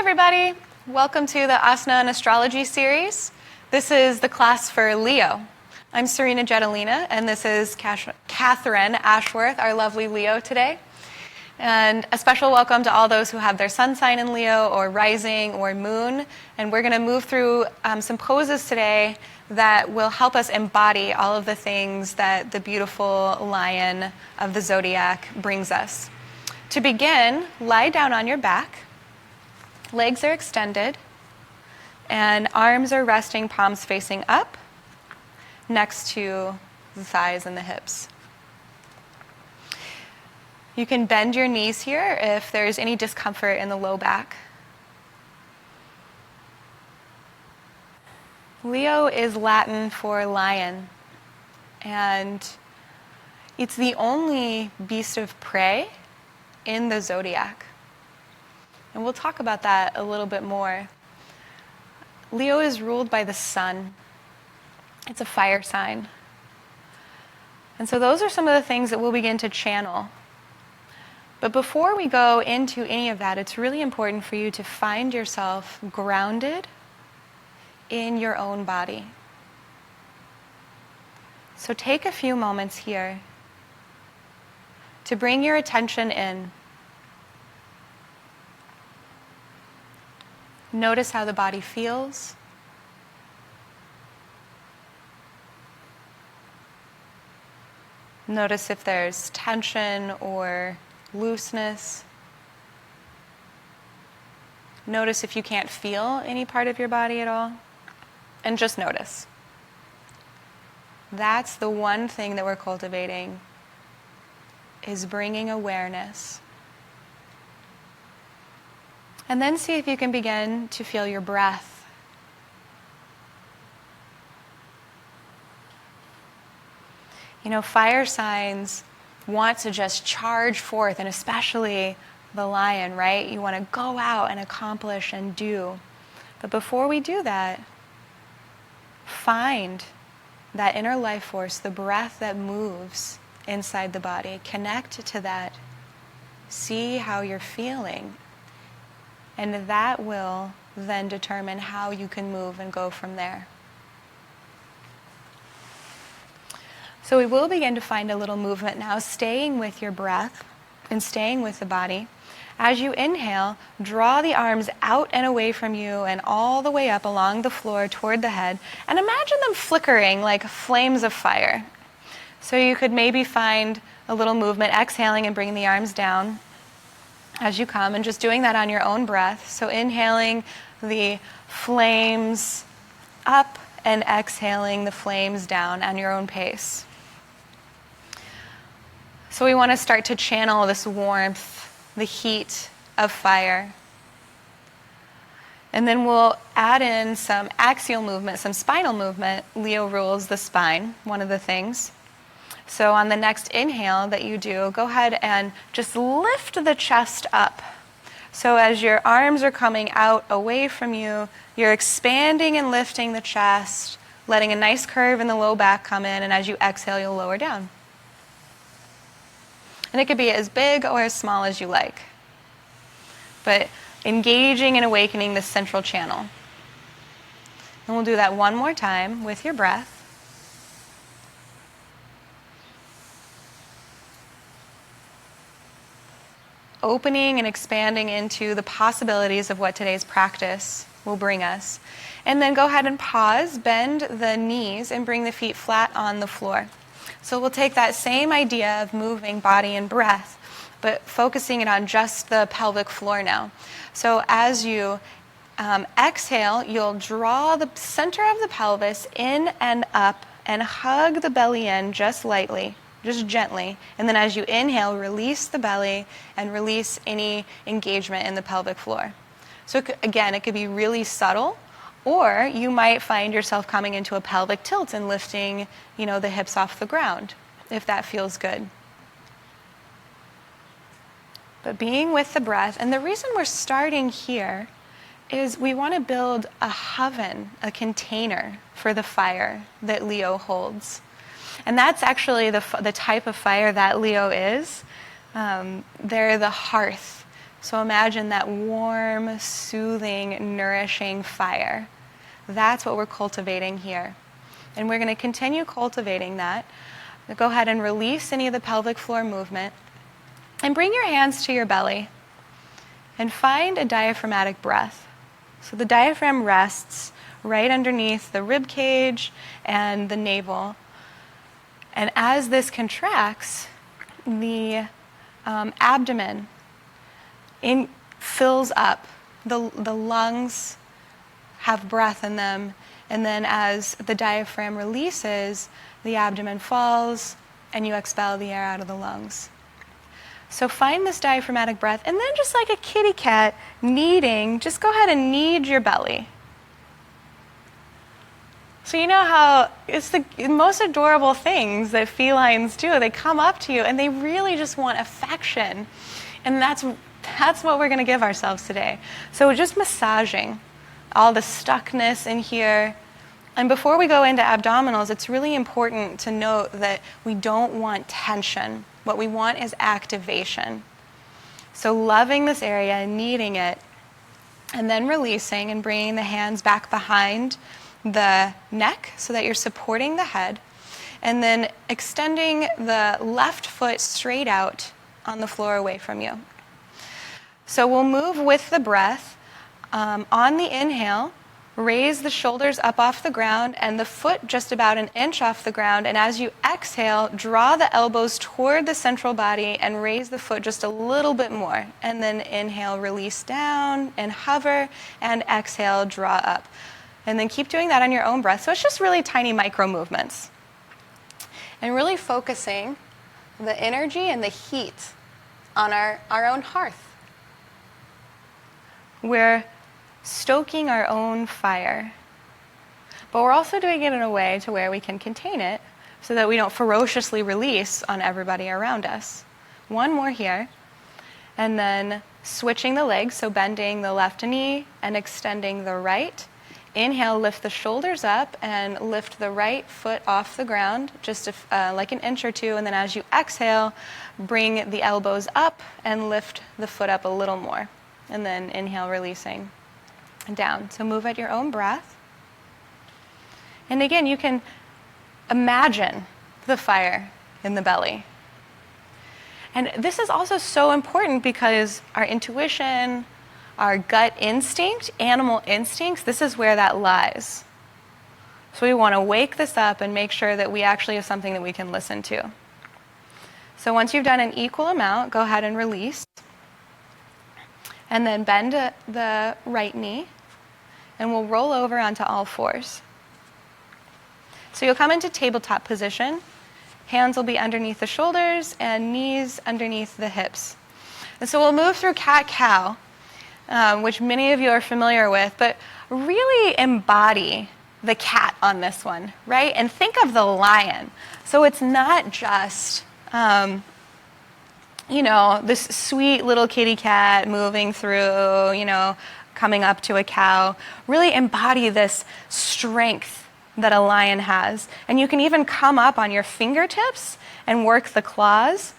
everybody. Welcome to the Asana and Astrology series. This is the class for Leo. I'm Serena Jetelina, and this is Catherine Ashworth, our lovely Leo today. And a special welcome to all those who have their sun sign in Leo or rising or moon. And we're going to move through some poses today that will help us embody all of the things that the beautiful lion of the zodiac brings us. To begin, lie down on your back. Legs are extended, and arms are resting, palms facing up, next to the thighs and the hips. You can bend your knees here if there's any discomfort in the low back. Leo is Latin for lion, and it's the only beast of prey in the zodiac. And we'll talk about that a little bit more. Leo is ruled by the sun. It's a fire sign. And so those are some of the things that we'll begin to channel. But before we go into any of that, it's really important for you to find yourself grounded in your own body. So take a few moments here to bring your attention in. Notice how the body feels. Notice if there's tension or looseness. Notice if you can't feel any part of your body at all. And just notice. That's the one thing that we're cultivating, is bringing awareness. And then see if you can begin to feel your breath. You know, fire signs want to just charge forth, and especially the lion, right? You want to go out and accomplish and do. But before we do that, find that inner life force, the breath that moves inside the body. Connect to that. See how you're feeling. And that will then determine how you can move and go from there. So we will begin to find a little movement now, staying with your breath and staying with the body. As you inhale, draw the arms out and away from you and all the way up along the floor toward the head. And imagine them flickering like flames of fire. So you could maybe find a little movement, exhaling and bringing the arms down as you come, and just doing that on your own breath. So inhaling the flames up and exhaling the flames down on your own pace. So we want to start to channel this warmth, the heat of fire. And then we'll add in some axial movement, some spinal movement. Leo rules the spine, one of the things. So on the next inhale that you do, go ahead and just lift the chest up. So as your arms are coming out away from you, you're expanding and lifting the chest, letting a nice curve in the low back come in, and as you exhale, you'll lower down. And it could be as big or as small as you like. But engaging and awakening the central channel. And we'll do that one more time with your breath. Opening and expanding into the possibilities of what today's practice will bring us. And then go ahead and pause, bend the knees, and bring the feet flat on the floor. So we'll take that same idea of moving body and breath, but focusing it on just the pelvic floor now. So as you exhale, you'll draw the center of the pelvis in and up and hug the belly in just lightly. Just gently. And then as you inhale, release the belly and release any engagement in the pelvic floor. So again, it could be really subtle, or you might find yourself coming into a pelvic tilt and lifting, the hips off the ground, if that feels good. But being with the breath, and the reason we're starting here is we want to build a oven, a container for the fire that Leo holds. And that's actually the type of fire that Leo is. They're the hearth. So imagine that warm, soothing, nourishing fire. That's what we're cultivating here. And we're going to continue cultivating that. Go ahead and release any of the pelvic floor movement. And bring your hands to your belly. And find a diaphragmatic breath. So the diaphragm rests right underneath the rib cage and the navel. And as this contracts, the abdomen fills up. The lungs have breath in them. And then as the diaphragm releases, the abdomen falls and you expel the air out of the lungs. So find this diaphragmatic breath, and then just like a kitty cat kneading, just go ahead and knead your belly. So you know how it's the most adorable things that felines do. They come up to you and they really just want affection. And that's what we're going to give ourselves today. So just massaging all the stuckness in here. And before we go into abdominals, it's really important to note that we don't want tension. What we want is activation. So loving this area, kneading it, and then releasing and bringing the hands back behind the neck so that you're supporting the head. And then extending the left foot straight out on the floor away from you. So we'll move with the breath. On the inhale, raise the shoulders up off the ground and the foot just about an inch off the ground. And as you exhale, draw the elbows toward the central body and raise the foot just a little bit more. And then inhale, release down and hover, and exhale, draw up. And then keep doing that on your own breath. So it's just really tiny micro movements. And really focusing the energy and the heat on our own hearth. We're stoking our own fire. But we're also doing it in a way to where we can contain it so that we don't ferociously release on everybody around us. One more here. And then switching the legs, so bending the left knee and extending the right. Inhale, lift the shoulders up and lift the right foot off the ground, just like an inch or two. And then as you exhale, bring the elbows up and lift the foot up a little more. And then inhale, releasing down. So move at your own breath. And again, you can imagine the fire in the belly. And this is also so important because our intuition, our gut instinct, animal instincts, this is where that lies. So we want to wake this up and make sure that we actually have something that we can listen to. So once you've done an equal amount, go ahead and release. And then bend the right knee. And we'll roll over onto all fours. So you'll come into tabletop position. Hands will be underneath the shoulders and knees underneath the hips. And so we'll move through cat-cow, which many of you are familiar with, but really embody the cat on this one, right? And think of the lion. So it's not just, this sweet little kitty cat moving through, coming up to a cow. Really embody this strength that a lion has. And you can even come up on your fingertips and work the claws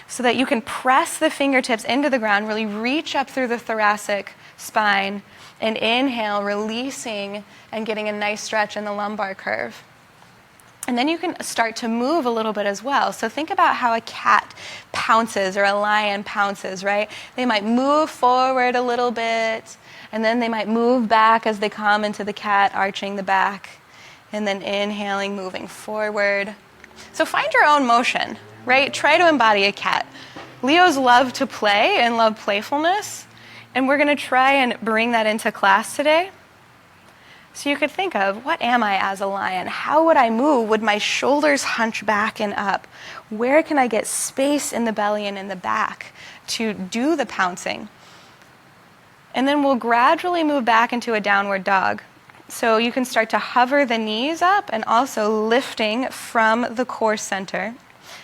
so that you can press the fingertips into the ground, really reach up through the thoracic spine, and inhale, releasing and getting a nice stretch in the lumbar curve. And then you can start to move a little bit as well. So think about how a cat pounces or a lion pounces, right? They might move forward a little bit, and then they might move back as they come into the cat, arching the back, and then inhaling, moving forward. So find your own motion, right? Try to embody a cat. Leos love to play and love playfulness, and we're going to try and bring that into class today. So you could think of, what am I as a lion? How would I move? Would my shoulders hunch back and up? Where can I get space in the belly and in the back to do the pouncing? And then we'll gradually move back into a downward dog. So you can start to hover the knees up and also lifting from the core center.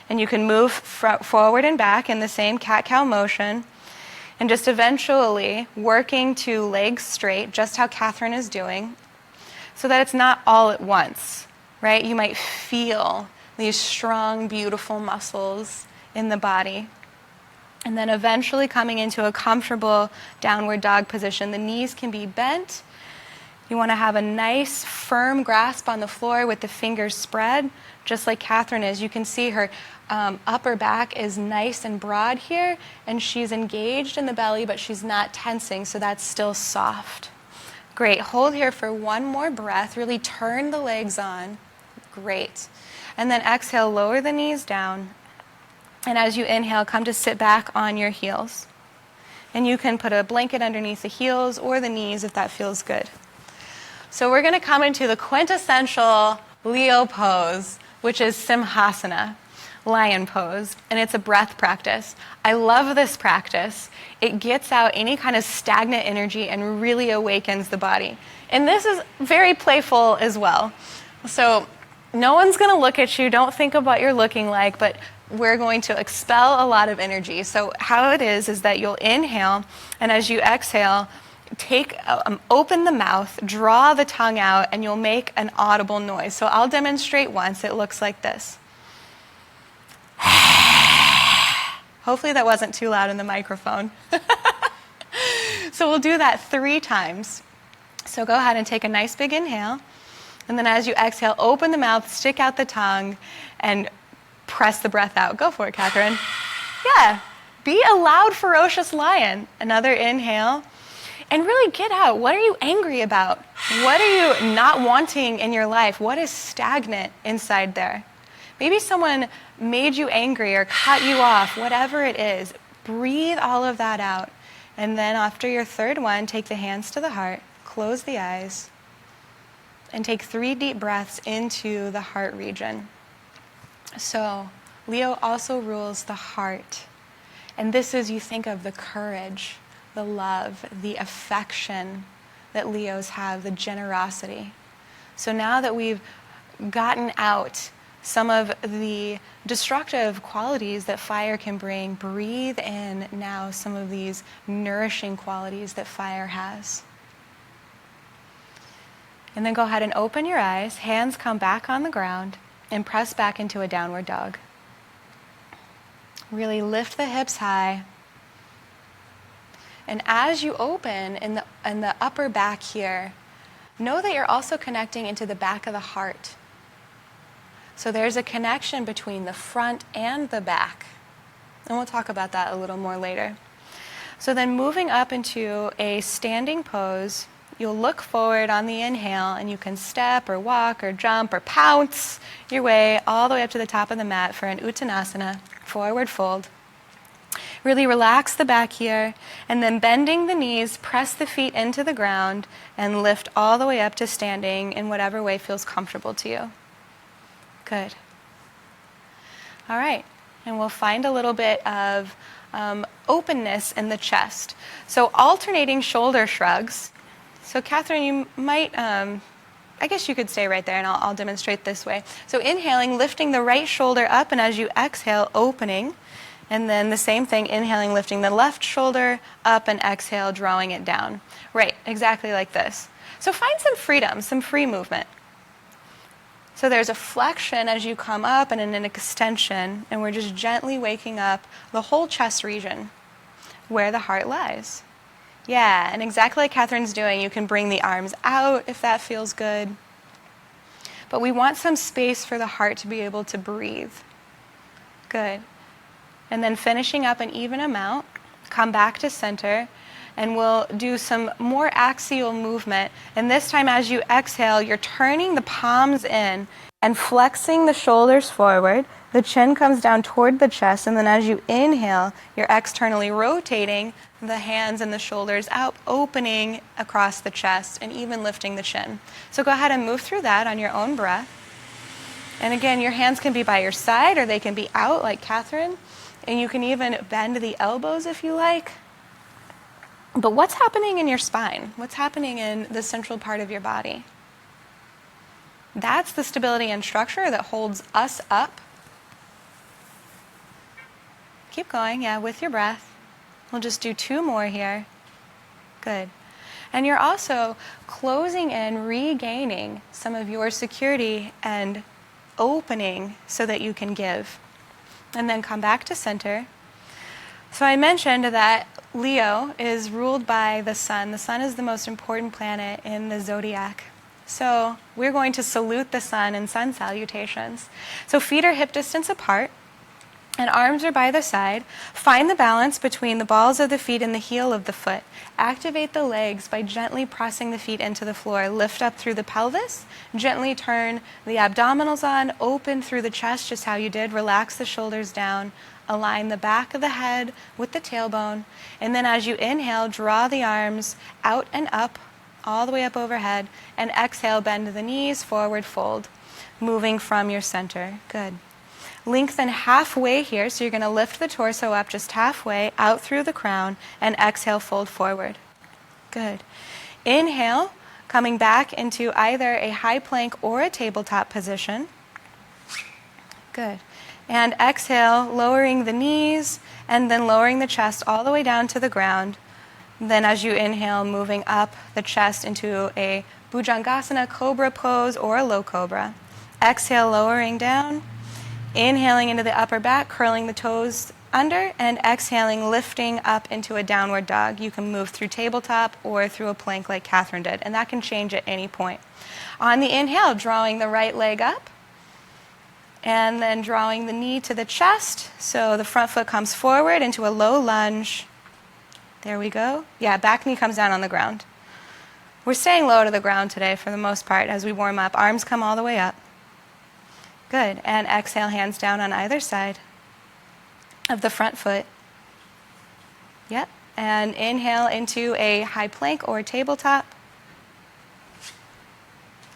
And you can move forward and back in the same cat-cow motion. And just eventually working to legs straight, just how Catherine is doing, so that it's not all at once, right? You might feel these strong, beautiful muscles in the body. And then eventually coming into a comfortable downward dog position. The knees can be bent. You want to have a nice firm grasp on the floor with the fingers spread, just like Catherine is. You can see her upper back is nice and broad here, and she's engaged in the belly, but she's not tensing, so that's still soft. Great. Hold here for one more breath. Really turn the legs on. Great. And then exhale, lower the knees down. And as you inhale, come to sit back on your heels. And you can put a blanket underneath the heels or the knees if that feels good. So we're going to come into the quintessential Leo pose, which is Simhasana, lion pose, and it's a breath practice. I love this practice. It gets out any kind of stagnant energy and really awakens the body. And this is very playful as well. So no one's going to look at you. Don't think of what you're looking like, but we're going to expel a lot of energy. So how it is that you'll inhale, and as you exhale, open the mouth, draw the tongue out, and you'll make an audible noise. So I'll demonstrate once. It looks like this. Hopefully that wasn't too loud in the microphone. So we'll do that 3 times. So go ahead and take a nice big inhale. And then as you exhale, open the mouth, stick out the tongue, and press the breath out. Go for it, Catherine. Yeah. Be a loud, ferocious lion. Another inhale. And really get out. What are you angry about? What are you not wanting in your life? What is stagnant inside there? Maybe someone made you angry or cut you off, whatever it is. Breathe all of that out. And then after your 3rd one, take the hands to the heart, close the eyes, and take 3 deep breaths into the heart region. So Leo also rules the heart. And this is, you think of the courage, the love, the affection that Leos have, the generosity. So now that we've gotten out some of the destructive qualities that fire can bring, breathe in now some of these nourishing qualities that fire has. And then go ahead and open your eyes, hands come back on the ground, and press back into a downward dog. Really lift the hips high. And as you open in the upper back here, know that you're also connecting into the back of the heart. So there's a connection between the front and the back. And we'll talk about that a little more later. So then moving up into a standing pose, you'll look forward on the inhale, and you can step or walk or jump or pounce your way all the way up to the top of the mat for an Uttanasana, forward fold. Really relax the back here, and then bending the knees, press the feet into the ground, and lift all the way up to standing in whatever way feels comfortable to you. Good. All right, and we'll find a little bit of openness in the chest. So alternating shoulder shrugs. So Catherine, you might, I guess you could stay right there, and I'll demonstrate this way. So inhaling, lifting the right shoulder up, and as you exhale, opening. And then the same thing, inhaling, lifting the left shoulder up, and exhale, drawing it down. Right, exactly like this. So find some freedom, some free movement. So there's a flexion as you come up and an extension, and we're just gently waking up the whole chest region where the heart lies. Yeah, and exactly like Catherine's doing, you can bring the arms out if that feels good. But we want some space for the heart to be able to breathe. Good. And then finishing up an even amount, come back to center, and we'll do some more axial movement. And this time as you exhale, you're turning the palms in and flexing the shoulders forward. The chin comes down toward the chest, and then as you inhale, you're externally rotating the hands and the shoulders out, opening across the chest, and even lifting the chin. So go ahead and move through that on your own breath. And again, your hands can be by your side, or they can be out like Catherine. And you can even bend the elbows if you like. But what's happening in your spine? What's happening in the central part of your body? That's the stability and structure that holds us up. Keep going, yeah, with your breath. We'll just do 2 more here. Good. And you're also closing in, regaining some of your security and opening so that you can give. And then come back to center. So I mentioned that Leo is ruled by the sun. The sun is the most important planet in the zodiac. So we're going to salute the sun in sun salutations. So feet are hip distance apart and arms are by the side. Find the balance between the balls of the feet and the heel of the foot. Activate the legs by gently pressing the feet into the floor. Lift up through the pelvis. Gently turn the abdominals on. Open through the chest, just how you did. Relax the shoulders down. Align the back of the head with the tailbone. And then as you inhale, draw the arms out and up, all the way up overhead. And exhale, bend the knees, forward fold, moving from your center. Good. Lengthen halfway here, so you're going to lift the torso up just halfway, out through the crown, and exhale, fold forward. Good. Inhale, coming back into either a high plank or a tabletop position. Good. And exhale, lowering the knees, and then lowering the chest all the way down to the ground. Then as you inhale, moving up the chest into a Bhujangasana cobra pose or a low cobra. Exhale, lowering down. Inhaling into the upper back, curling the toes under, and exhaling, lifting up into a downward dog. You can move through tabletop or through a plank like Catherine did, and that can change at any point. On the inhale, drawing the right leg up, and then drawing the knee to the chest, so the front foot comes forward into a low lunge. There we go. Yeah, back knee comes down on the ground. We're staying low to the ground today for the most part as we warm up. Arms come all the way up. Good. And exhale, hands down on either side of the front foot. Yep. And inhale into a high plank or tabletop.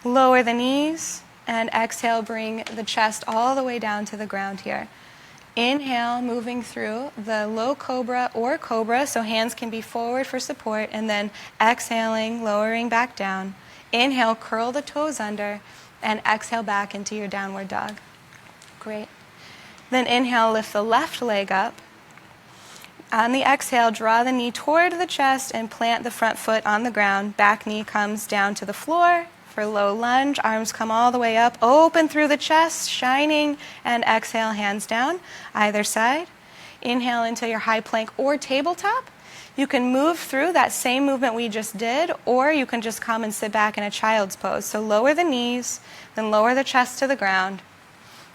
Lower the knees. And exhale, bring the chest all the way down to the ground here. Inhale, moving through the low cobra or cobra, so hands can be forward for support. And then exhaling, lowering back down. Inhale, curl the toes under. And exhale back into your downward dog. Great. Then inhale, lift the left leg up. On the exhale, draw the knee toward the chest and plant the front foot on the ground. Back knee comes down to the floor for low lunge. Arms come all the way up. Open through the chest, shining. And exhale, hands down, either side. Inhale into your high plank or tabletop. You can move through that same movement we just did, or you can just come and sit back in a child's pose. So lower the knees, then lower the chest to the ground.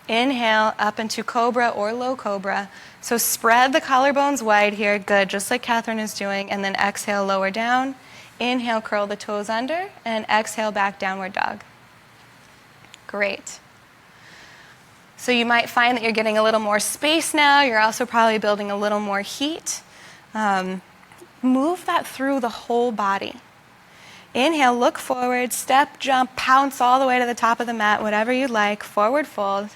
Inhale up into cobra or low cobra. So spread the collarbones wide here. Good, just like Catherine is doing. And then exhale, lower down. Inhale, curl the toes under. And exhale, back downward dog. Great. So you might find that you're getting a little more space now. You're also probably building a little more heat. Move that through the whole body. Inhale, look forward, step, jump, pounce all the way to the top of the mat, whatever you'd like, forward fold.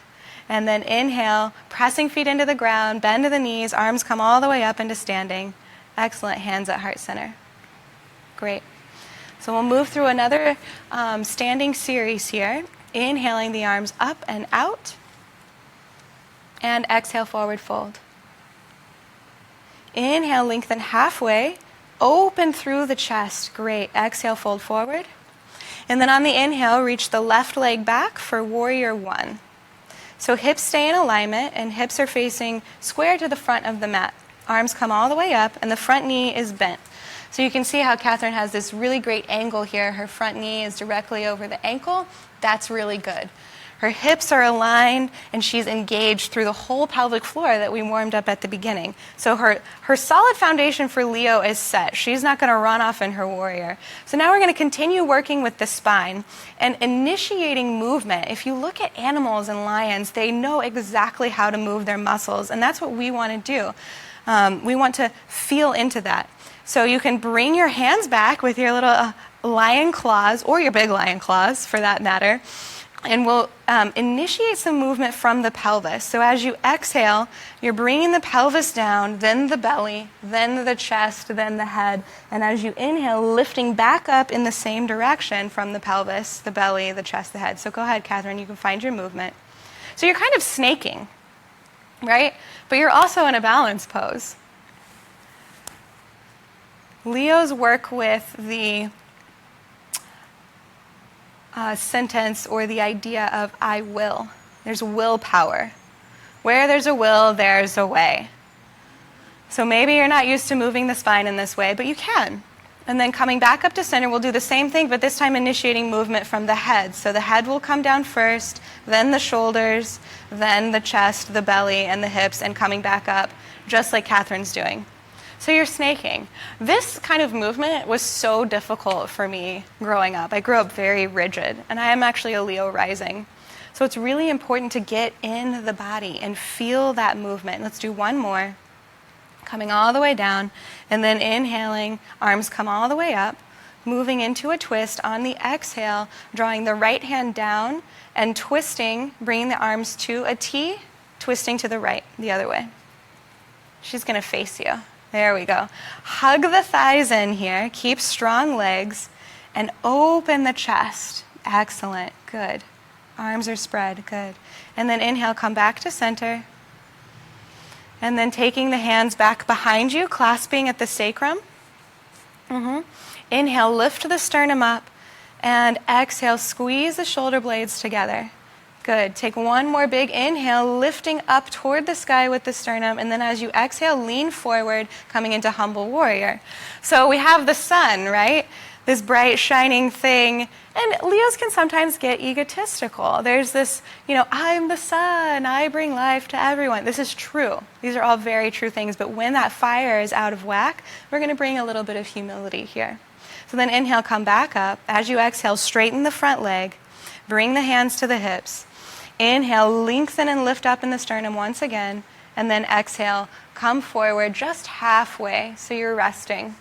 And then inhale, pressing feet into the ground, bend to the knees, arms come all the way up into standing. Excellent, hands at heart center. Great. So we'll move through another standing series here. Inhaling the arms up and out. And exhale, forward fold. Inhale, lengthen halfway. Open through the chest. Great. Exhale, fold forward. And then on the inhale, reach the left leg back for warrior one. So hips stay in alignment and hips are facing square to the front of the mat. Arms come all the way up and the front knee is bent. So you can see how Catherine has this really great angle here. Her front knee is directly over the ankle. That's really good. Her hips are aligned and she's engaged through the whole pelvic floor that we warmed up at the beginning. So her solid foundation for Leo is set. She's not going to run off in her warrior. So now we're going to continue working with the spine and initiating movement. If you look at animals and lions, they know exactly how to move their muscles, and that's what we want to do. We want to feel into that. So you can bring your hands back with your little lion claws, or your big lion claws for that matter. And we'll initiate some movement from the pelvis. So as you exhale, you're bringing the pelvis down, then the belly, then the chest, then the head. And as you inhale, lifting back up in the same direction from the pelvis, the belly, the chest, the head. So go ahead, Catherine, you can find your movement. So you're kind of snaking, right? But you're also in a balance pose. Leos work with the sentence or the idea of I will. There's willpower. Where there's a will, there's a way. So maybe you're not used to moving the spine in this way, but you can. And then coming back up to center, we'll do the same thing, but this time initiating movement from the head. So the head will come down first, then the shoulders, then the chest, the belly, and the hips, and coming back up, just like Catherine's doing. So you're snaking. This kind of movement was so difficult for me growing up. I grew up very rigid, and I am actually a Leo rising. So it's really important to get in the body and feel that movement. Let's do one more. Coming all the way down, and then inhaling, arms come all the way up, moving into a twist. On the exhale, drawing the right hand down and twisting, bringing the arms to a T, twisting to the right, the other way. She's going to face you. There we go. Hug the thighs in here, keep strong legs, and open the chest. Excellent, good. Arms are spread, good. And then inhale, come back to center. And then taking the hands back behind you, clasping at the sacrum. Inhale, lift the sternum up. And exhale, squeeze the shoulder blades together. Good. Take one more big inhale, lifting up toward the sky with the sternum. And then as you exhale, lean forward, coming into humble warrior. So we have the sun, right? This bright, shining thing. And Leos can sometimes get egotistical. There's this, I'm the sun, I bring life to everyone. This is true. These are all very true things. But when that fire is out of whack, we're going to bring a little bit of humility here. So then inhale, come back up. As you exhale, straighten the front leg. Bring the hands to the hips. Inhale, lengthen and lift up in the sternum once again. And then exhale, come forward just halfway. So you're resting.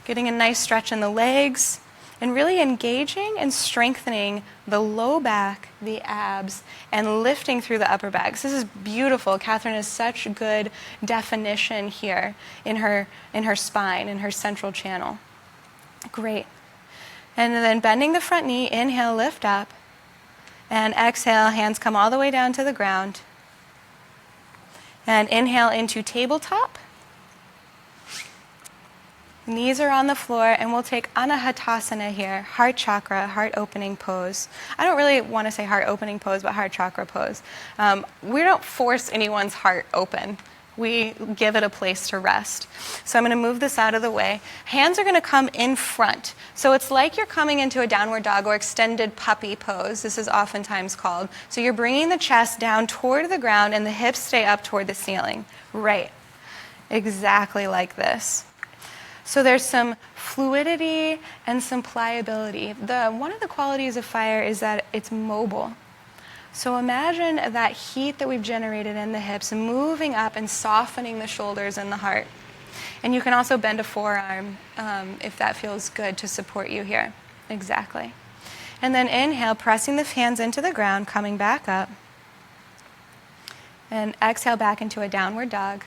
Getting a nice stretch in the legs, and really engaging and strengthening the low back, the abs, and lifting through the upper back. So this is beautiful. Catherine has such good definition here in her spine, in her central channel. Great. And then bending the front knee, inhale, lift up, and exhale, hands come all the way down to the ground. And inhale into tabletop. Knees are on the floor, and we'll take Anahatasana here, heart chakra, heart opening pose. I don't really want to say heart opening pose, but heart chakra pose. We don't force anyone's heart open. We give it a place to rest. So I'm going to move this out of the way. Hands are going to come in front. So it's like you're coming into a downward dog or extended puppy pose. This is oftentimes called. So you're bringing the chest down toward the ground, and the hips stay up toward the ceiling. Right. Exactly like this. So there's some fluidity and some pliability. One of the qualities of fire is that it's mobile. So imagine that heat that we've generated in the hips moving up and softening the shoulders and the heart. And you can also bend a forearm if that feels good to support you here. Exactly. And then inhale, pressing the hands into the ground, coming back up. And exhale back into a downward dog.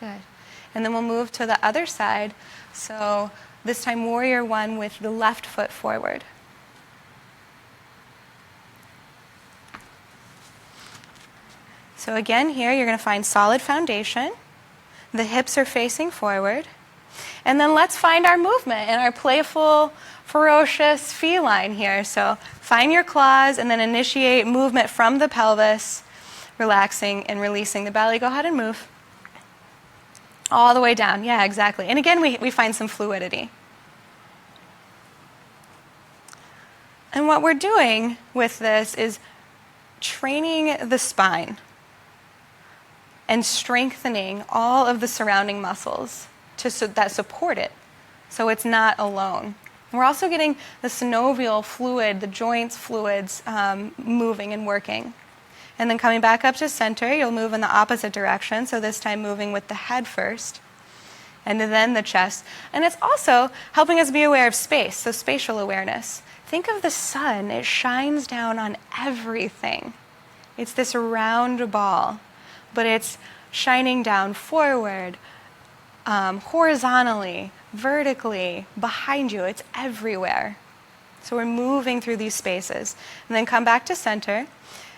Good. And then we'll move to the other side. So this time warrior one with the left foot forward. So again here you're going to find solid foundation. The hips are facing forward. And then let's find our movement and our playful, ferocious feline here. So find your claws and then initiate movement from the pelvis, relaxing and releasing the belly. Go ahead and move. All the way down. Yeah, exactly. And again, we find some fluidity. And what we're doing with this is training the spine and strengthening all of the surrounding muscles that support it, so it's not alone. We're also getting the synovial fluid, the joints fluids moving and working. And then coming back up to center, you'll move in the opposite direction, so this time moving with the head first, and then the chest. And it's also helping us be aware of space, so spatial awareness. Think of the sun. It shines down on everything. It's this round ball, but it's shining down forward, horizontally, vertically, behind you. It's everywhere. So we're moving through these spaces. And then come back to center.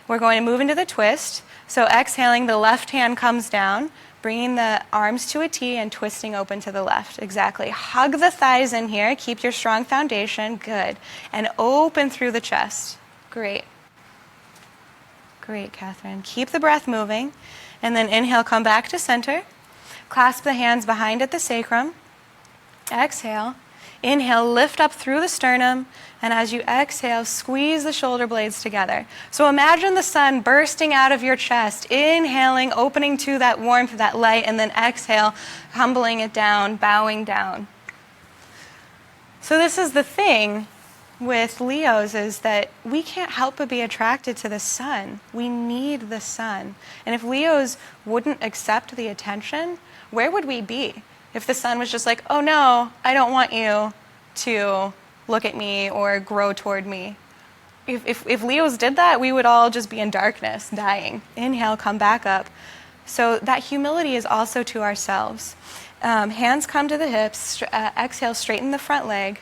We're going to move into the twist. So exhaling, the left hand comes down, bringing the arms to a T and twisting open to the left. Exactly. Hug the thighs in here. Keep your strong foundation. Good. And open through the chest. Great. Great, Catherine. Keep the breath moving. And then inhale, come back to center. Clasp the hands behind at the sacrum. Exhale. Inhale, lift up through the sternum. And as you exhale, squeeze the shoulder blades together. So imagine the sun bursting out of your chest. Inhaling, opening to that warmth, that light. And then exhale, humbling it down, bowing down. So this is the thing with Leos, is that we can't help but be attracted to the sun. We need the sun. And if Leos wouldn't accept the attention, where would we be? If the sun was just like, oh no, I don't want you to look at me or grow toward me. If Leos did that, we would all just be in darkness, dying. Inhale, come back up. So that humility is also to ourselves. Hands come to the hips. Exhale, straighten the front leg.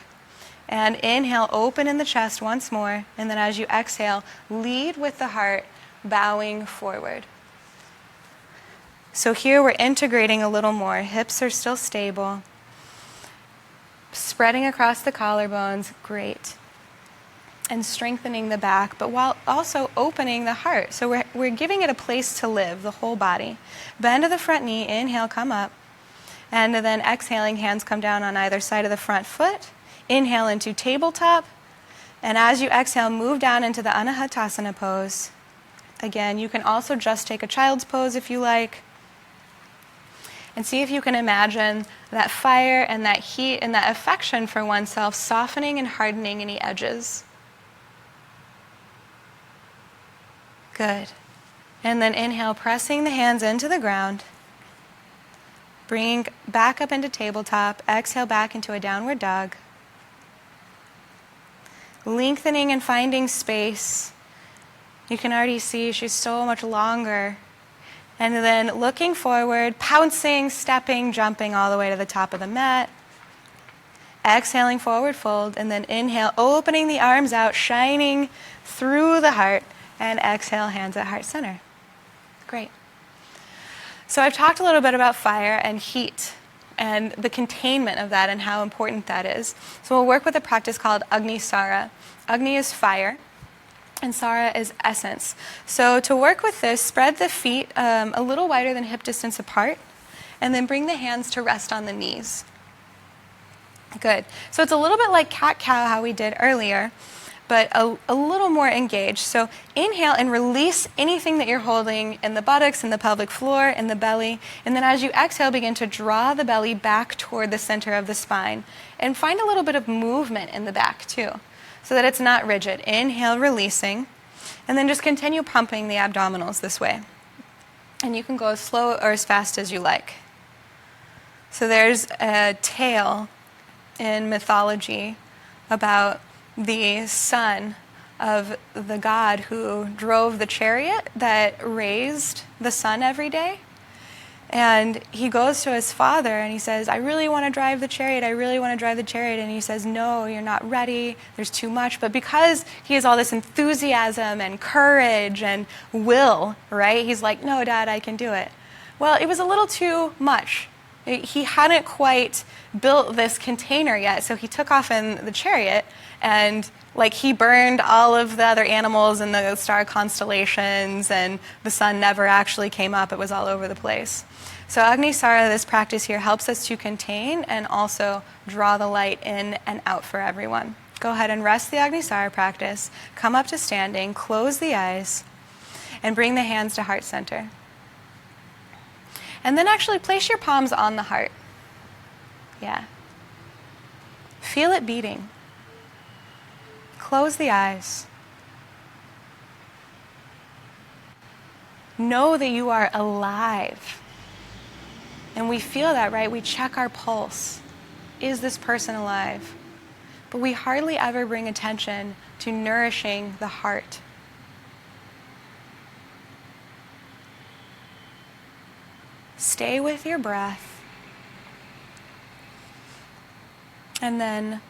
And inhale, open in the chest once more. And then as you exhale, lead with the heart, bowing forward. So here we're integrating a little more. Hips are still stable. Spreading across the collarbones, great. And strengthening the back, but while also opening the heart. So we're giving it a place to live, the whole body. Bend to the front knee, inhale, come up. And then exhaling, hands come down on either side of the front foot. Inhale into tabletop. And as you exhale, move down into the Anahatasana pose. Again, you can also just take a child's pose if you like. And see if you can imagine that fire and that heat and that affection for oneself softening and hardening any edges. Good. And then inhale, pressing the hands into the ground. Bringing back up into tabletop. Exhale back into a downward dog. Lengthening and finding space. You can already see she's so much longer. And then looking forward, pouncing, stepping, jumping all the way to the top of the mat. Exhaling, forward fold. And then inhale, opening the arms out, shining through the heart. And exhale, hands at heart center. Great. So I've talked a little bit about fire and heat and the containment of that and how important that is. So we'll work with a practice called Agni Sara. Agni is fire, and Sara is essence. So to work with this, spread the feet a little wider than hip distance apart, and then bring the hands to rest on the knees. Good. So it's a little bit like cat-cow, how we did earlier, but a little more engaged. So inhale and release anything that you're holding in the buttocks, in the pelvic floor, in the belly. And then as you exhale, begin to draw the belly back toward the center of the spine. And find a little bit of movement in the back too, so that it's not rigid. Inhale, releasing. And then just continue pumping the abdominals this way. And you can go as slow or as fast as you like. So there's a tale in mythology about the son of the god who drove the chariot that raised the sun every day. And he goes to his father and he says, I really want to drive the chariot. I really want to drive the chariot. And he says, no, you're not ready. There's too much. But because he has all this enthusiasm and courage and will, right? He's like, no, Dad, I can do it. Well, it was a little too much. He hadn't quite built this container yet. So he took off in the chariot and he burned all of the other animals in the star constellations, and the sun never actually came up. It was all over the place. So Agni Sara, this practice here, helps us to contain and also draw the light in and out for everyone. Go ahead and rest the Agni Sara practice. Come up to standing, close the eyes, and bring the hands to heart center. And then actually place your palms on the heart. Yeah. Feel it beating. Close the eyes. Know that you are alive. And we feel that, right? We check our pulse. Is this person alive? But we hardly ever bring attention to nourishing the heart. Stay with your breath. And then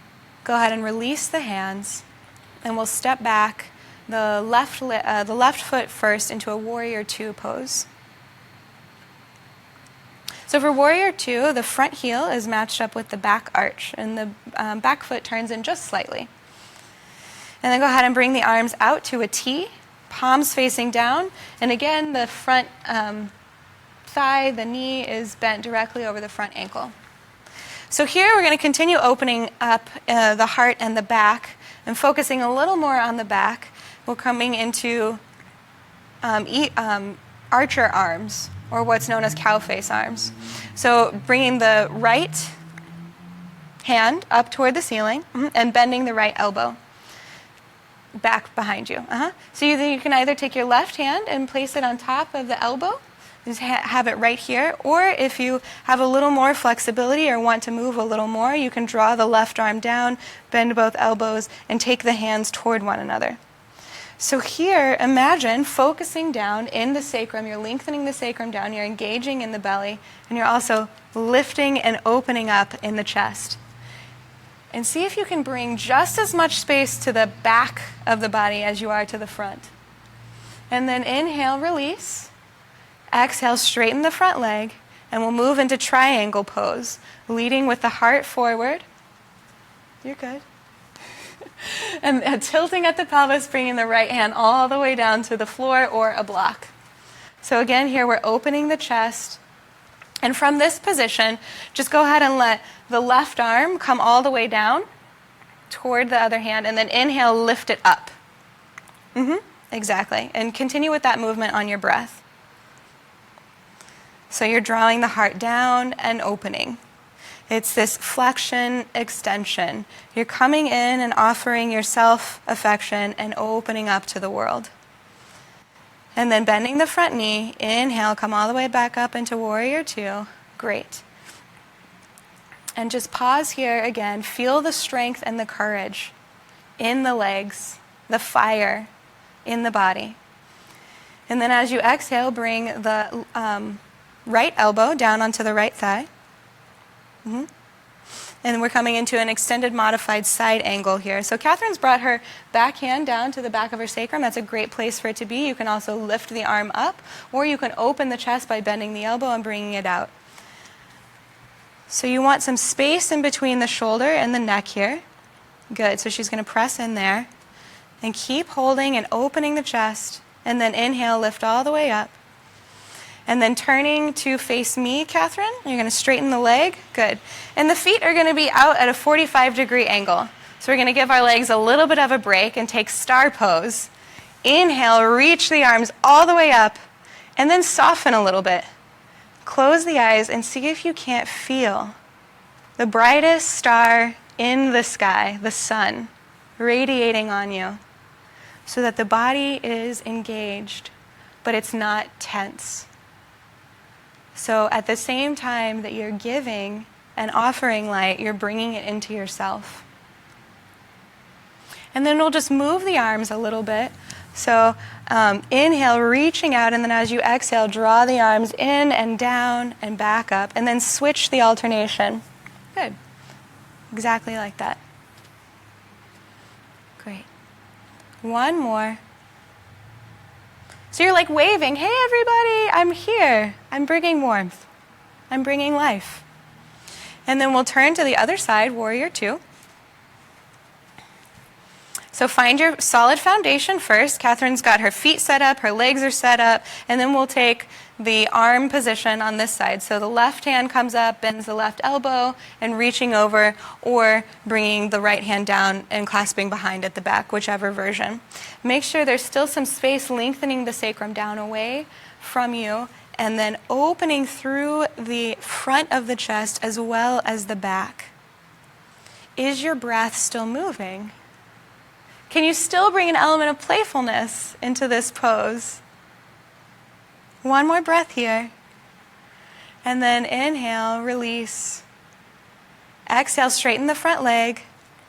go ahead and release the hands. And we'll step back the left foot first into a warrior two pose. So for warrior two, the front heel is matched up with the back arch, and the back foot turns in just slightly. And then go ahead and bring the arms out to a T, palms facing down. And again, the front thigh, the knee is bent directly over the front ankle. So here we're going to continue opening up the heart and the back and focusing a little more on the back. We're coming into archer arms, or what's known as cow face arms. So bringing the right hand up toward the ceiling and bending the right elbow back behind you. So you can either take your left hand and place it on top of the elbow, just have it right here, or if you have a little more flexibility or want to move a little more, you can draw the left arm down, bend both elbows, and take the hands toward one another. So here, imagine focusing down in the sacrum. You're lengthening the sacrum down, you're engaging in the belly, and you're also lifting and opening up in the chest. And see if you can bring just as much space to the back of the body as you are to the front. And then inhale, release. Exhale, straighten the front leg, and we'll move into triangle pose, leading with the heart forward. You're good. And tilting at the pelvis, bringing the right hand all the way down to the floor or a block. So again, here we're opening the chest. And from this position, just go ahead and let the left arm come all the way down toward the other hand, and then inhale, lift it up. Exactly. And continue with that movement on your breath. So you're drawing the heart down and opening. It's this flexion, extension. You're coming in and offering yourself affection and opening up to the world. And then bending the front knee, inhale, come all the way back up into warrior two. Great. And just pause here again. Feel the strength and the courage in the legs, the fire in the body. And then as you exhale, bring the right elbow down onto the right thigh. And we're coming into an extended modified side angle here. So Catherine's brought her back hand down to the back of her sacrum. That's a great place for it to be. You can also lift the arm up, or you can open the chest by bending the elbow and bringing it out. So you want some space in between the shoulder and the neck here. Good. So she's going to press in there and keep holding and opening the chest, and then inhale, lift all the way up. And then turning to face me, Catherine, you're going to straighten the leg. Good. And the feet are going to be out at a 45-degree angle. So we're going to give our legs a little bit of a break and take star pose. Inhale, reach the arms all the way up, and then soften a little bit. Close the eyes and see if you can't feel the brightest star in the sky, the sun, radiating on you, so that the body is engaged, but it's not tense. So at the same time that you're giving and offering light, you're bringing it into yourself. And then we'll just move the arms a little bit. So inhale, reaching out, and then as you exhale, draw the arms in and down and back up, and then switch the alternation. Good. Exactly like that. Great. One more. So you're like waving, hey everybody, I'm here. I'm bringing warmth. I'm bringing life. And then we'll turn to the other side, warrior two. So find your solid foundation first. Catherine's got her feet set up, her legs are set up, and then we'll take the arm position on this side. So the left hand comes up, bends the left elbow, and reaching over, or bringing the right hand down and clasping behind at the back, whichever version. Make sure there's still some space, lengthening the sacrum down away from you, and then opening through the front of the chest as well as the back. Is your breath still moving? Can you still bring an element of playfulness into this pose? One more breath here. And then inhale, release. Exhale, straighten the front leg.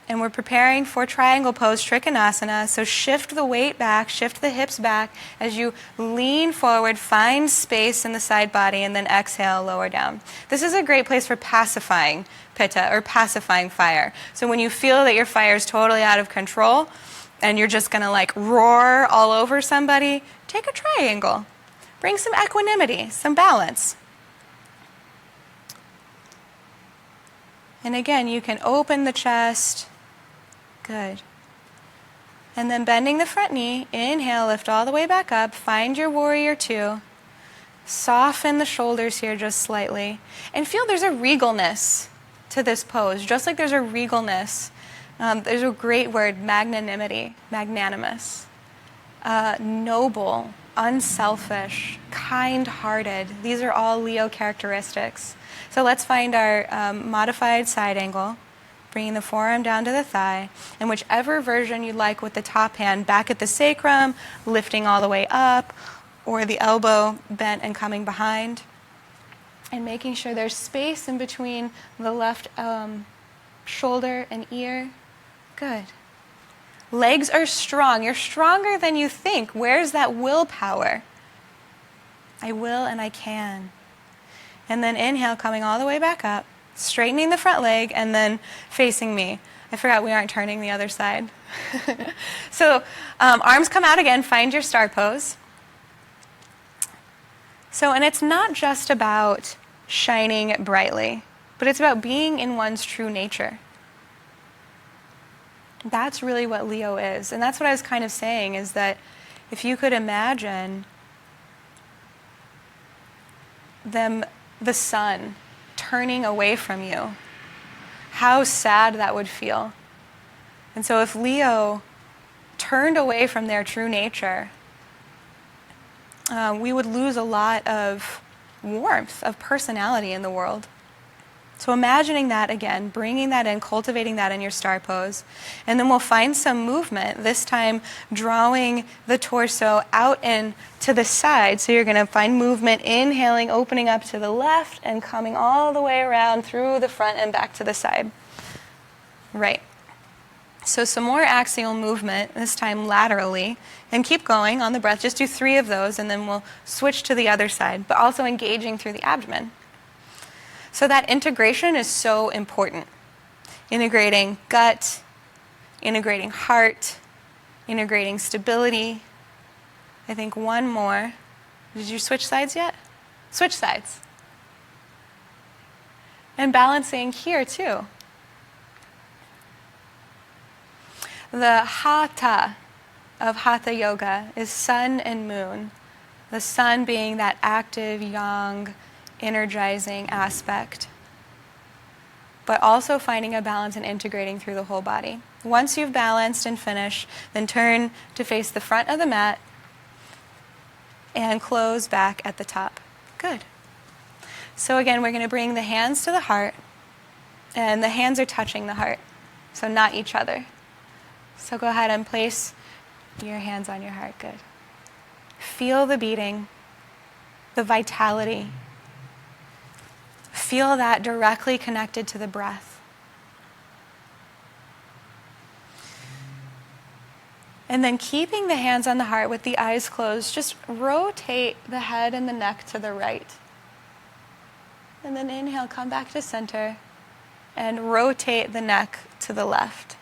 And we're preparing for triangle pose, Trikonasana. So shift the weight back, shift the hips back as you lean forward, find space in the side body, and then exhale, lower down. This is a great place for pacifying pitta or pacifying fire. So when you feel that your fire is totally out of control and you're just going to like roar all over somebody, take a triangle. Bring some equanimity, some balance. And again, you can open the chest. Good. And then bending the front knee, inhale, lift all the way back up, find your warrior two. Soften the shoulders here just slightly. And feel there's a regalness to this pose, just like there's a regalness. There's a great word, magnanimity, magnanimous, noble, unselfish, kind-hearted. These are all Leo characteristics. So let's find our modified side angle, bringing the forearm down to the thigh, and whichever version you like with the top hand, back at the sacrum, lifting all the way up, or the elbow bent and coming behind, and making sure there's space in between the left shoulder and ear. Good. Legs are strong. You're stronger than you think. Where's that willpower? I will and I can. And then inhale, coming all the way back up, straightening the front leg, and then facing me. I forgot we aren't turning the other side. So arms come out again, find your star pose. So, and it's not just about shining brightly, but it's about being in one's true nature. That's really what Leo is. And that's what I was kind of saying, is that if you could imagine the sun turning away from you, how sad that would feel. And so if Leo turned away from their true nature, we would lose a lot of warmth, of personality in the world. So imagining that again, bringing that in, cultivating that in your star pose. And then we'll find some movement, this time drawing the torso out and to the side. So you're going to find movement, inhaling, opening up to the left, and coming all the way around through the front and back to the side. Right. So some more axial movement, this time laterally, and keep going on the breath. Just do 3 of those, and then we'll switch to the other side, but also engaging through the abdomen. So that integration is so important. Integrating gut, integrating heart, integrating stability. I think one more. Did you switch sides yet? Switch sides. And balancing here too. The hatha of hatha yoga is sun and moon. The sun being that active, yang, energizing aspect, but also finding a balance and integrating through the whole body. Once you've balanced and finished, then turn to face the front of the mat and close back at the top. Good. So again, we're going to bring the hands to the heart, and the hands are touching the heart, so not each other. So go ahead and place your hands on your heart. Good. Feel the beating, the vitality. Feel that directly connected to the breath. And then keeping the hands on the heart with the eyes closed, just rotate the head and the neck to the right. And then inhale, come back to center, and rotate the neck to the left.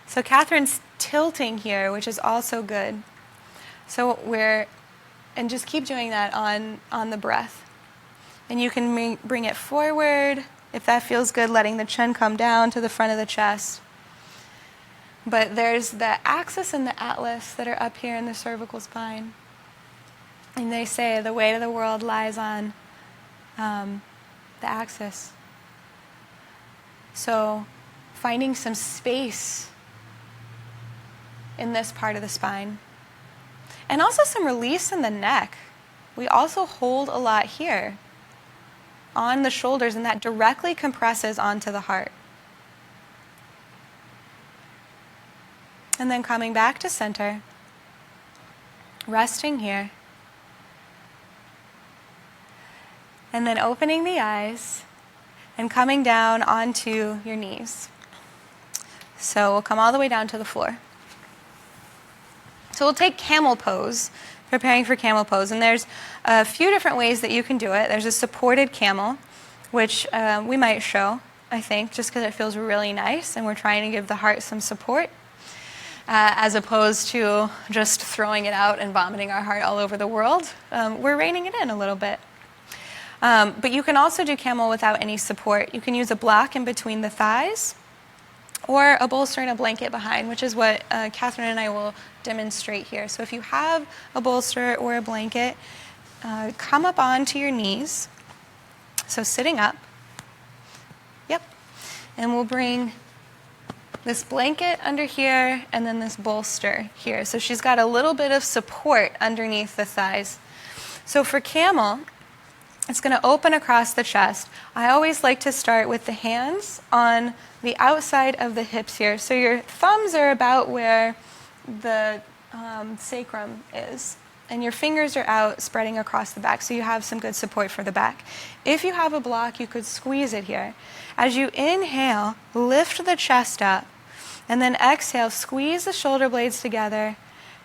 So Catherine's tilting here, which is also good. So and just keep doing that on the breath. And you can bring it forward, if that feels good, letting the chin come down to the front of the chest. But there's the axis and the atlas that are up here in the cervical spine. And they say the weight of the world lies on the axis. So finding some space in this part of the spine. And also some release in the neck. We also hold a lot here on the shoulders, and that directly compresses onto the heart. And then coming back to center, resting here. And then opening the eyes and coming down onto your knees. So we'll come all the way down to the floor. So we'll take camel pose, preparing for camel pose. And there's a few different ways that you can do it. There's a supported camel, which we might show, I think, just because it feels really nice. And we're trying to give the heart some support, as opposed to just throwing it out and vomiting our heart all over the world. We're reining it in a little bit. But you can also do camel without any support. You can use a block in between the thighs, or a bolster and a blanket behind, which is what Catherine and I will demonstrate here. So if you have a bolster or a blanket, come up onto your knees. So sitting up. Yep. And we'll bring this blanket under here and then this bolster here. So she's got a little bit of support underneath the thighs. So for camel, it's going to open across the chest. I always like to start with the hands on the outside of the hips here. So your thumbs are about where the sacrum is. And your fingers are out, spreading across the back, so you have some good support for the back. If you have a block, you could squeeze it here. As you inhale, lift the chest up, and then exhale, squeeze the shoulder blades together,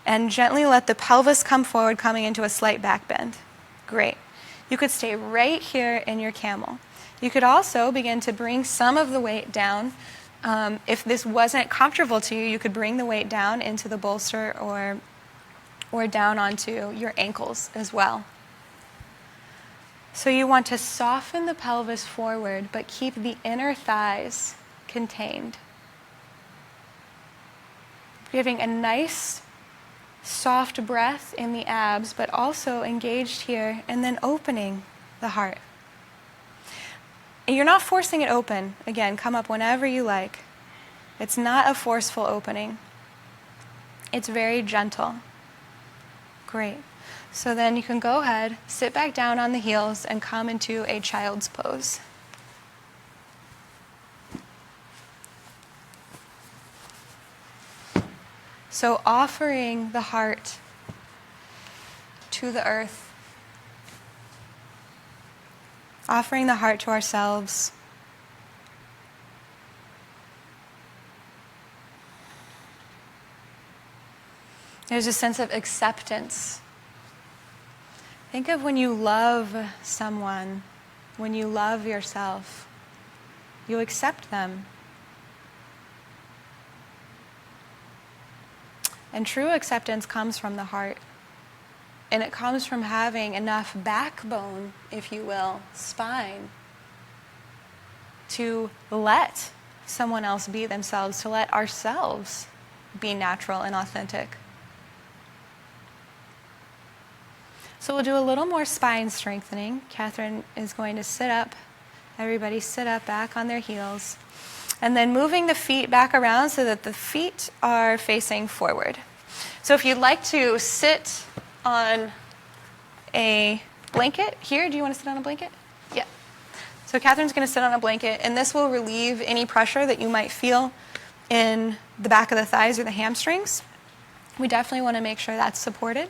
and gently let the pelvis come forward, coming into a slight back bend. Great. You could stay right here in your camel. You could also begin to bring some of the weight down. If this wasn't comfortable to you, you could bring the weight down into the bolster or down onto your ankles as well. So you want to soften the pelvis forward, but keep the inner thighs contained. Giving a nice, soft breath in the abs, but also engaged here, and then opening the heart. And you're not forcing it open. Again, come up whenever you like. It's not a forceful opening. It's very gentle. Great. So then you can go ahead, sit back down on the heels, and come into a child's pose. So offering the heart to the earth, offering the heart to ourselves. There's a sense of acceptance. Think of when you love someone, when you love yourself, you accept them. And true acceptance comes from the heart. And it comes from having enough backbone, if you will, spine, to let someone else be themselves, to let ourselves be natural and authentic. So we'll do a little more spine strengthening. Catherine is going to sit up. Everybody sit up, back on their heels. And then moving the feet back around so that the feet are facing forward. So if you'd like to sit on a blanket here, do you want to sit on a blanket? Yeah. So Catherine's going to sit on a blanket, and this will relieve any pressure that you might feel in the back of the thighs or the hamstrings. We definitely want to make sure that's supported.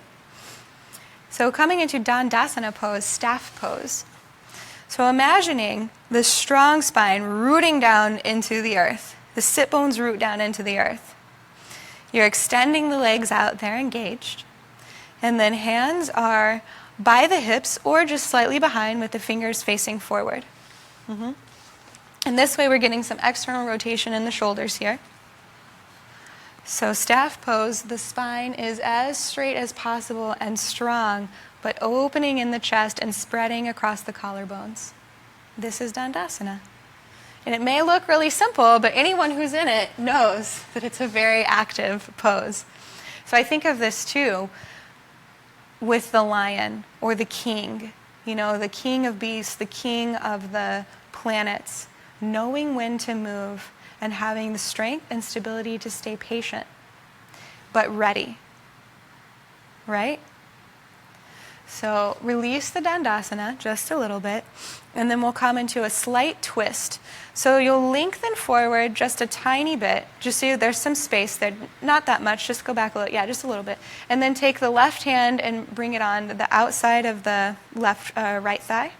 So coming into Dandasana pose, staff pose. So imagining the strong spine rooting down into the earth. The sit bones root down into the earth. You're extending the legs out, they're engaged. And then hands are by the hips or just slightly behind with the fingers facing forward. And this way we're getting some external rotation in the shoulders here. So staff pose, the spine is as straight as possible and strong, but opening in the chest and spreading across the collarbones. This is Dandasana. And it may look really simple, but anyone who's in it knows that it's a very active pose. So I think of this too with the lion or the king. You know, the king of beasts, the king of the planets, knowing when to move and having the strength and stability to stay patient, but ready, right? So release the Dandasana just a little bit, and then we'll come into a slight twist. So you'll lengthen forward just a tiny bit, just so there's some space there, not that much, just go back a little, yeah, just a little bit. And then take the left hand and bring it on the outside of the right thigh.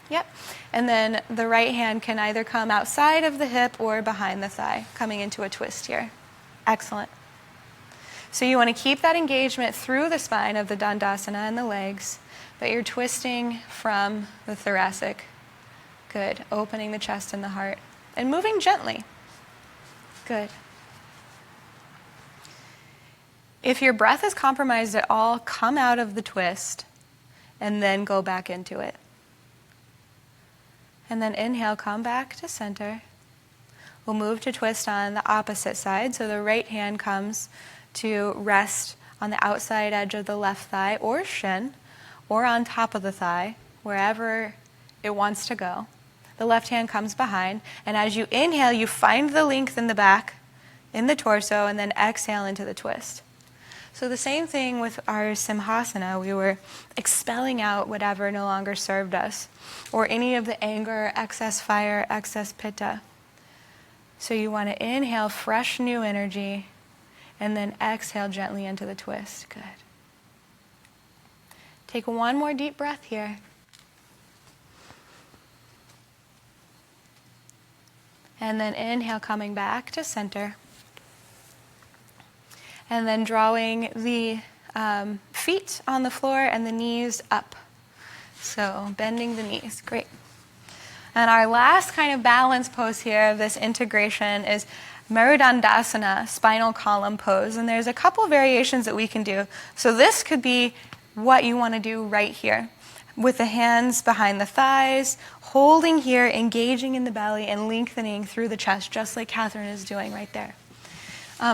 Yep. And then the right hand can either come outside of the hip or behind the thigh, coming into a twist here. Excellent. So you want to keep that engagement through the spine of the Dandasana and the legs, but you're twisting from the thoracic. Good. Opening the chest and the heart. And moving gently. Good. If your breath is compromised at all, come out of the twist and then go back into it. And then inhale, come back to center. We'll move to twist on the opposite side. So the right hand comes to rest on the outside edge of the left thigh or shin, or on top of the thigh, wherever it wants to go. The left hand comes behind, and as you inhale, you find the length in the back, in the torso, and then exhale into the twist. So the same thing with our Simhasana. We were expelling out whatever no longer served us, or any of the anger, excess fire, excess pitta. So you want to inhale fresh new energy and then exhale gently into the twist. Good. Take one more deep breath here. And then inhale, coming back to center. And then drawing the feet on the floor and the knees up. So bending the knees. Great. And our last kind of balance pose here of this integration is Merudandasana, spinal column pose. And there's a couple variations that we can do. So this could be what you want to do right here, with the hands behind the thighs, holding here, engaging in the belly, and lengthening through the chest, just like Catherine is doing right there.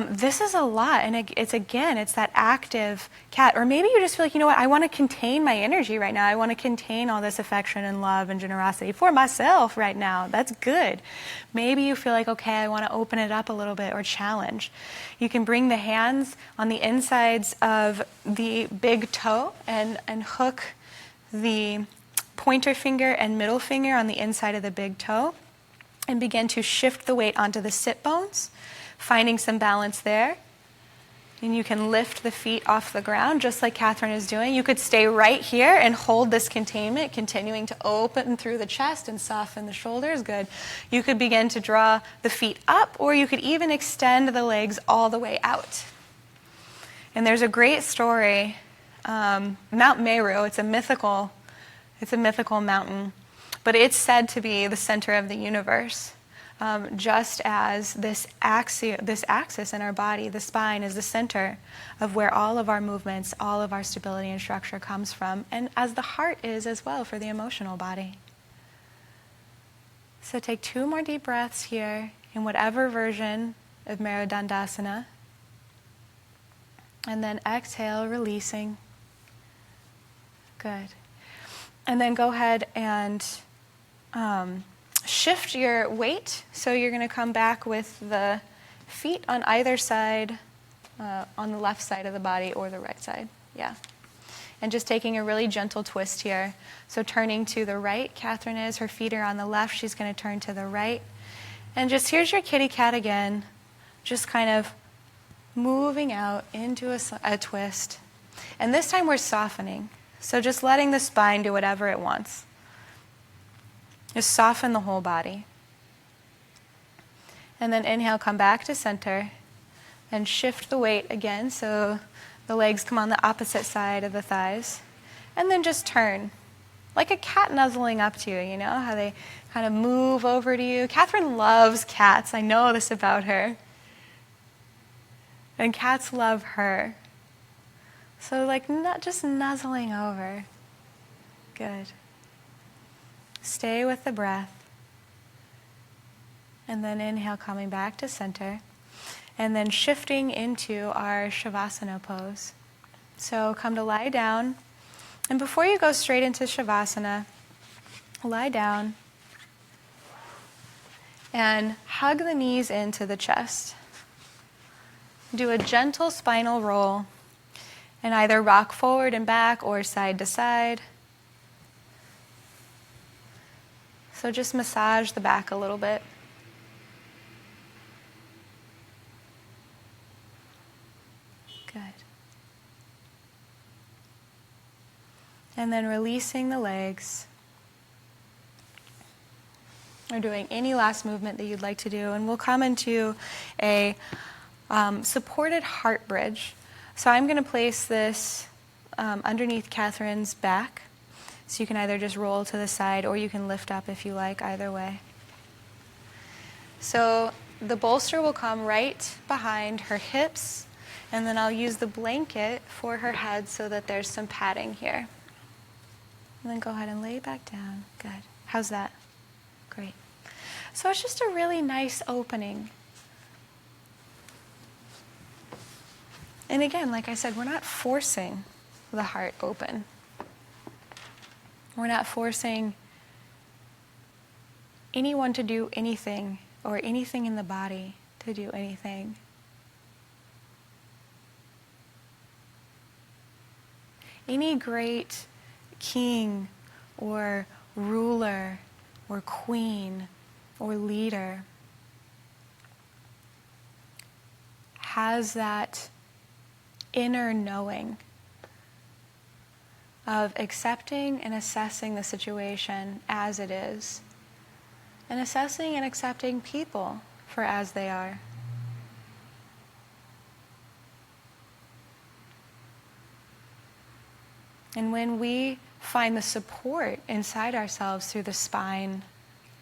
This is a lot, and it's that active cat. Or maybe you just feel like, you know what, I want to contain my energy right now. I want to contain all this affection and love and generosity for myself right now. That's good. Maybe you feel like, okay, I want to open it up a little bit or challenge. You can bring the hands on the insides of the big toe and hook the pointer finger and middle finger on the inside of the big toe and begin to shift the weight onto the sit bones, finding some balance there. And you can lift the feet off the ground just like Catherine is doing. You could stay right here and hold this containment, continuing to open through the chest and soften the shoulders. Good. You could begin to draw the feet up, or you could even extend the legs all the way out. And there's a great story, Mount Meru. It's a mythical mountain, but it's said to be the center of the universe. Just as this axis in our body, the spine, is the center of where all of our movements, all of our stability and structure comes from, and as the heart is as well for the emotional body. So take 2 more deep breaths here in whatever version of Merudandasana, and then exhale, releasing. Good. And then go ahead and shift your weight. So you're going to come back with the feet on either side, on the left side of the body or the right side. Yeah. And just taking a really gentle twist here. So turning to the right, Catherine is, her feet are on the left, she's going to turn to the right. And just here's your kitty cat again, just kind of moving out into a twist. And this time we're softening. So just letting the spine do whatever it wants. Just soften the whole body. And then inhale, come back to center and shift the weight again so the legs come on the opposite side of the thighs. And then just turn, like a cat nuzzling up to you, you know, how they kind of move over to you. Catherine loves cats. I know this about her. And cats love her. So like not just nuzzling over. Good. Stay with the breath. And then inhale, coming back to center. And then shifting into our Shavasana pose. So come to lie down. And before you go straight into Shavasana, lie down and hug the knees into the chest. Do a gentle spinal roll and either rock forward and back or side to side. So just massage the back a little bit. Good. And then releasing the legs. Or doing any last movement that you'd like to do. And we'll come into a supported heart bridge. So I'm going to place this underneath Catherine's back. So you can either just roll to the side or you can lift up if you like, either way. So the bolster will come right behind her hips, and then I'll use the blanket for her head so that there's some padding here. And then go ahead and lay back down. Good. How's that? Great. So it's just a really nice opening. And again, like I said, we're not forcing the heart open. We're not forcing anyone to do anything or anything in the body to do anything. Any great king or ruler or queen or leader has that inner knowing of accepting and assessing the situation as it is, and assessing and accepting people for as they are. And when we find the support inside ourselves through the spine,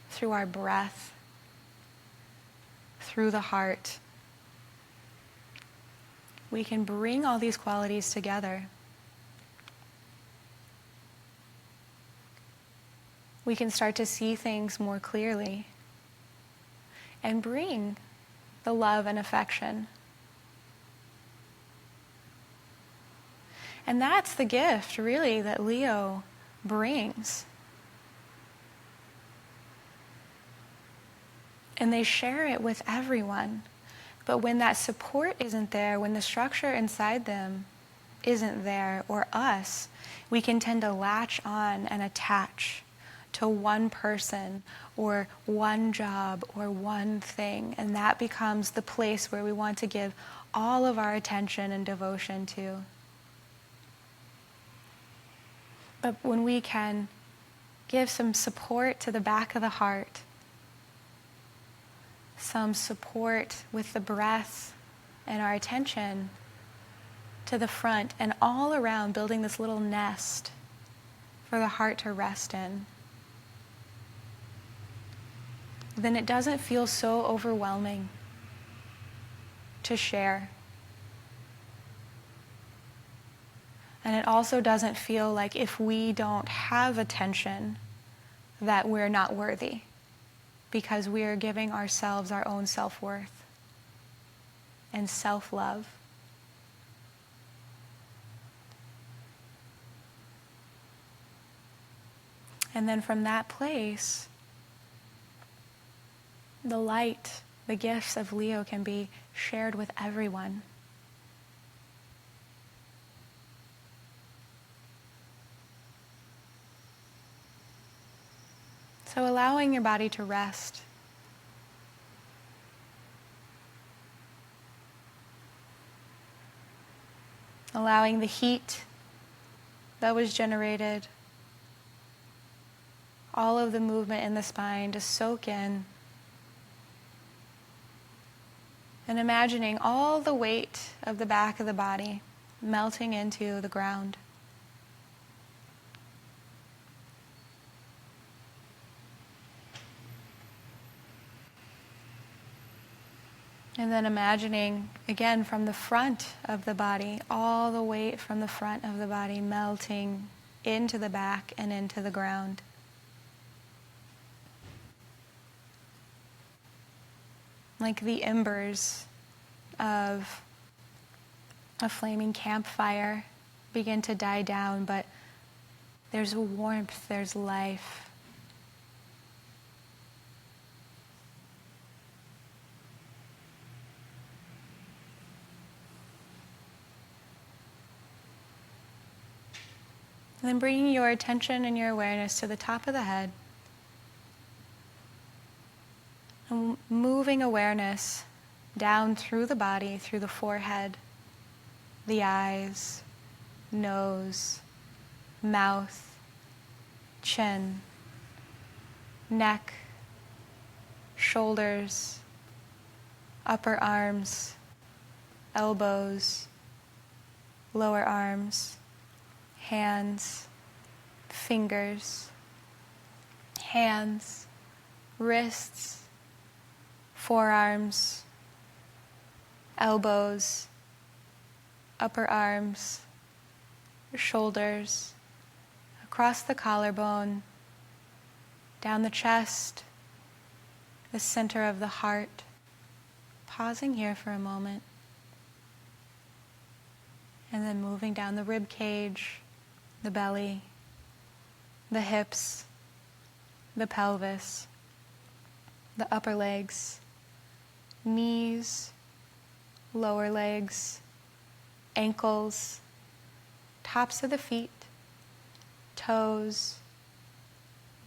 through our breath, through the heart, we can bring all these qualities together. We can start to see things more clearly and bring the love and affection. And that's the gift, really, that Leo brings. And they share it with everyone. But when that support isn't there, when the structure inside them isn't there, or us, we can tend to latch on and attach to one person or one job or one thing. And that becomes the place where we want to give all of our attention and devotion to. But when we can give some support to the back of the heart, some support with the breath and our attention to the front and all around, building this little nest for the heart to rest in, then it doesn't feel so overwhelming to share. And it also doesn't feel like if we don't have attention that we're not worthy, because we are giving ourselves our own self-worth and self-love. And then from that place, the light, the gifts of Leo can be shared with everyone. So allowing your body to rest. Allowing the heat that was generated, all of the movement in the spine to soak in. And imagining all the weight of the back of the body melting into the ground. And then imagining, again, from the front of the body, all the weight from the front of the body melting into the back and into the ground. Like the embers of a flaming campfire begin to die down, but there's warmth, there's life. And then bringing your attention and your awareness to the top of the head. And moving awareness down through the body, through the forehead, the eyes, nose, mouth, chin, neck, shoulders, upper arms, elbows, lower arms, hands, fingers, hands, wrists, forearms, elbows, upper arms, shoulders, across the collarbone, down the chest, the center of the heart. Pausing here for a moment. And then moving down the rib cage, the belly, the hips, the pelvis, the upper legs, knees, lower legs, ankles, tops of the feet, toes,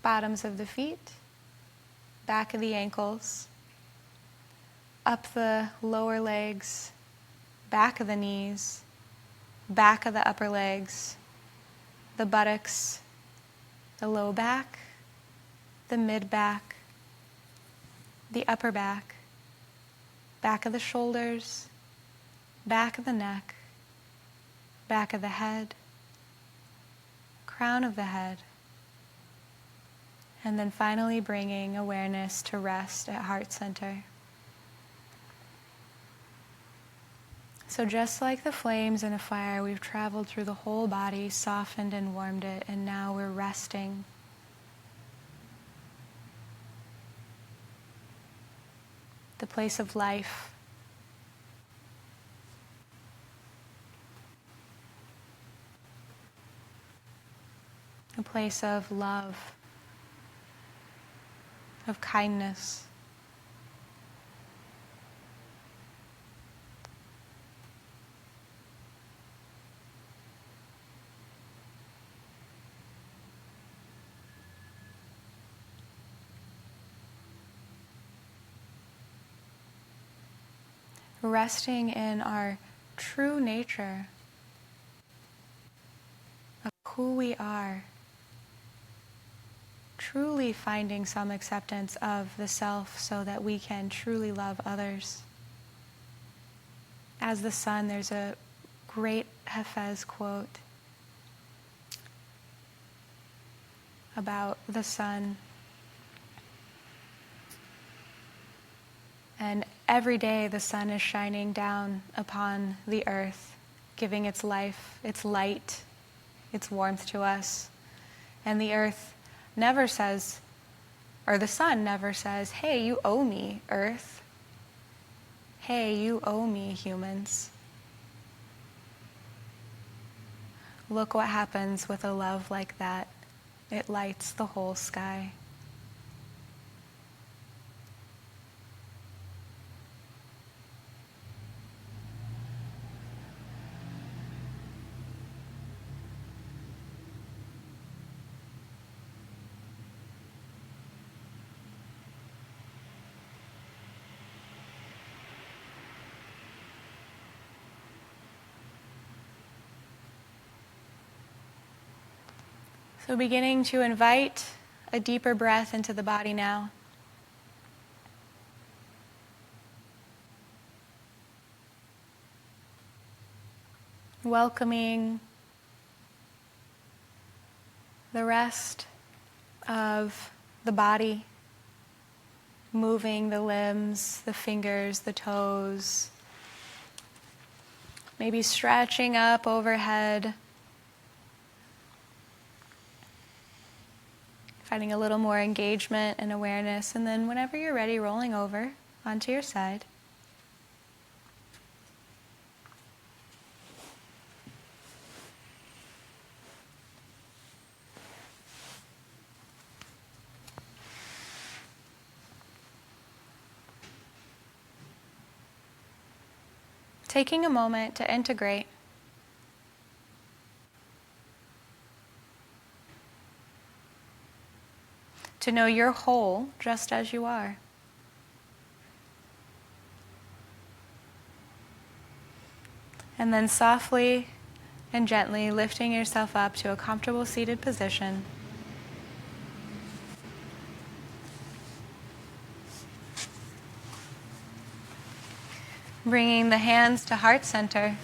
bottoms of the feet, back of the ankles, up the lower legs, back of the knees, back of the upper legs, the buttocks, the low back, the mid back, the upper back, back of the shoulders, back of the neck, back of the head, crown of the head, and then finally bringing awareness to rest at heart center. So just like the flames in a fire, we've traveled through the whole body, softened and warmed it, and now we're resting. The place of life. A place of love, of kindness. Resting in our true nature of who we are. Truly finding some acceptance of the self so that we can truly love others. As the sun, there's a great Hafez quote about the sun. And every day the sun is shining down upon the earth, giving its life, its light, its warmth to us. And the earth never says, or the sun never says, hey, you owe me, earth. Hey, you owe me, humans. Look what happens with a love like that. It lights the whole sky. So beginning to invite a deeper breath into the body now. Welcoming the rest of the body, moving the limbs, the fingers, the toes, maybe stretching up overhead. Finding a little more engagement and awareness, and then whenever you're ready, rolling over onto your side. Taking a moment to integrate. To know you're whole just as you are. And then softly and gently lifting yourself up to a comfortable seated position. Bringing the hands to heart center.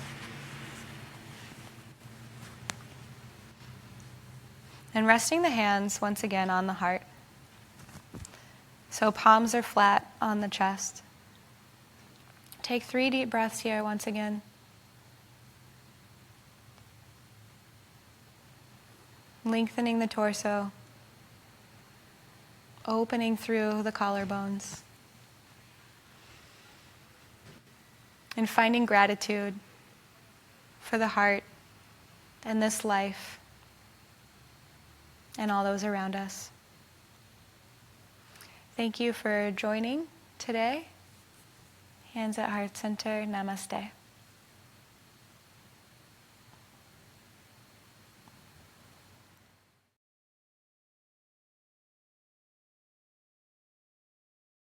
And resting the hands once again on the heart. So palms are flat on the chest. Take 3 deep breaths here once again. Lengthening the torso. Opening through the collarbones. and finding gratitude for the heart and this life and all those around us. Thank you for joining today. Hands at Heart Center. Namaste.